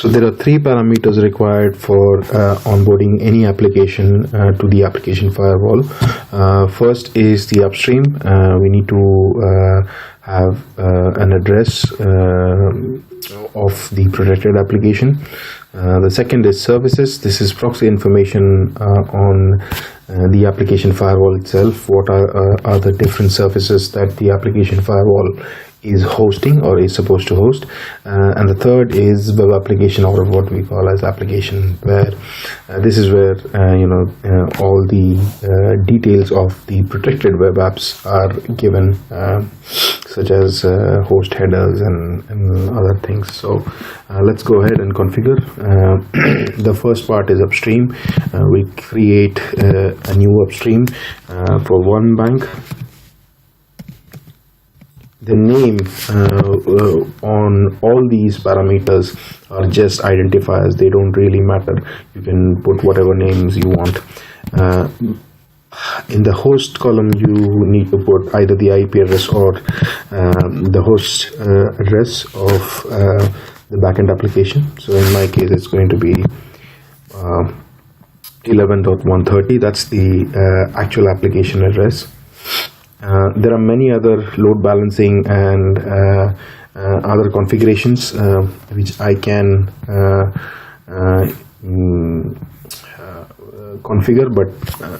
So there are three parameters required for onboarding any application to the application firewall. First is the upstream. We need to have an address of the protected application. The second is services. This is proxy information on the application firewall itself. What are the different services that the application firewall is hosting or is supposed to host. And the third is web application, or what we call as application, where this is where all the details of the protected web apps are given, such as host headers and other things. So let's go ahead and configure. The first part is upstream. We create a new upstream for one bank. The name on all these parameters are just identifiers. They don't really matter. You can put whatever names you want. In the host column, you need to put either the IP address or the host address of the backend application. So in my case, it's going to be 11.130. That's the actual application address. There are many other load balancing and other configurations which I can configure, but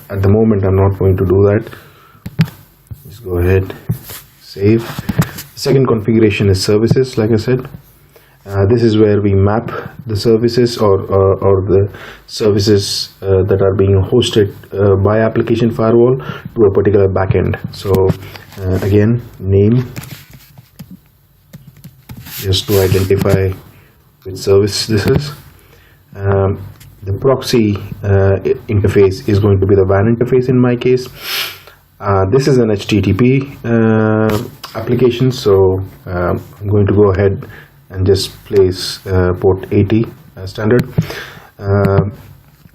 at the moment I'm not going to do that. Just go ahead, save. Second configuration is services. Like I said, this is where we map the services or the services that are being hosted by application firewall to a particular backend. So again, name, just to identify which service this is. The proxy interface is going to be the WAN interface in my case. This is an HTTP application, so I'm going to go ahead and just place port 80 as standard.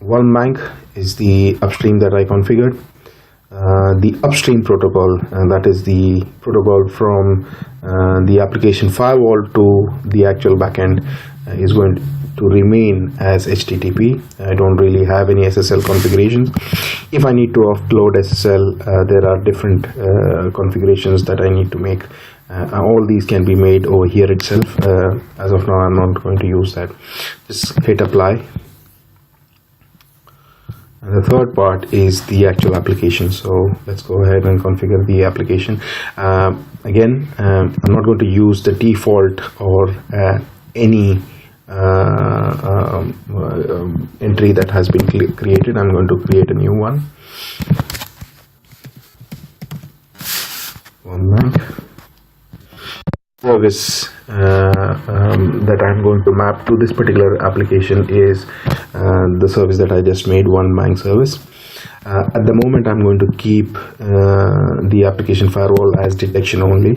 One bank is the upstream that I configured. The upstream protocol, and that is the protocol from the application firewall to the actual backend, is going to remain as HTTP. I don't really have any SSL configurations. If I need to offload SSL, there are different configurations that I need to make. All these can be made over here itself. As of now, I'm not going to use that. Just hit apply. And the third part is the actual application. So let's go ahead and configure the application. Again, I'm not going to use the default or any entry that has been created. I'm going to create a new one. One bank. Service that I'm going to map to this particular application is the service that I just made, one bank service. At the moment, I'm going to keep the application firewall as detection only,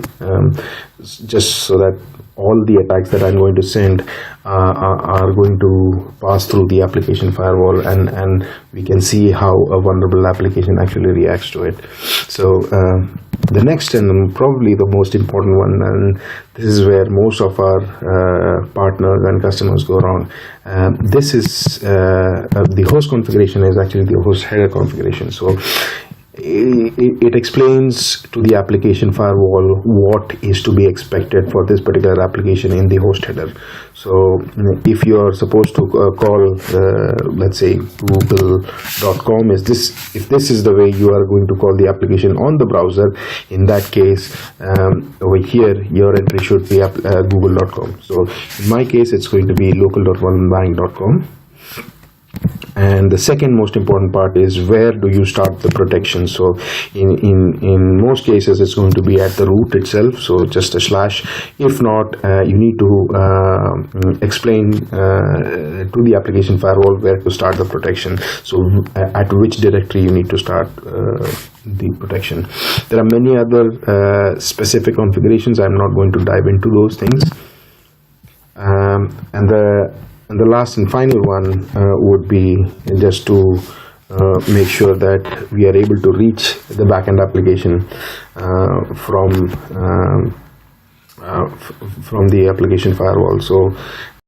just so that all the attacks that I'm going to send are going to pass through the application firewall, and we can see how a vulnerable application actually reacts to it. So the next and probably the most important one, and this is where most of our partners and customers go wrong. This is the host configuration is actually the host header configuration. So it explains to the application firewall what is to be expected for this particular application in the host header. So if you are supposed to call, let's say, google.com, if this is the way you are going to call the application on the browser, in that case, over here, your entry should be google.com. So in my case, it's going to be local.onebank.com. And the second most important part is where do you start the protection. So in most cases, it's going to be at the root itself, so just a slash. If not, you need to explain to the application firewall where to start the protection, so at which directory you need to start the protection. There are many other specific configurations. I'm not going to dive into those things. And the last and final one would be just to make sure that we are able to reach the backend application from the application firewall. So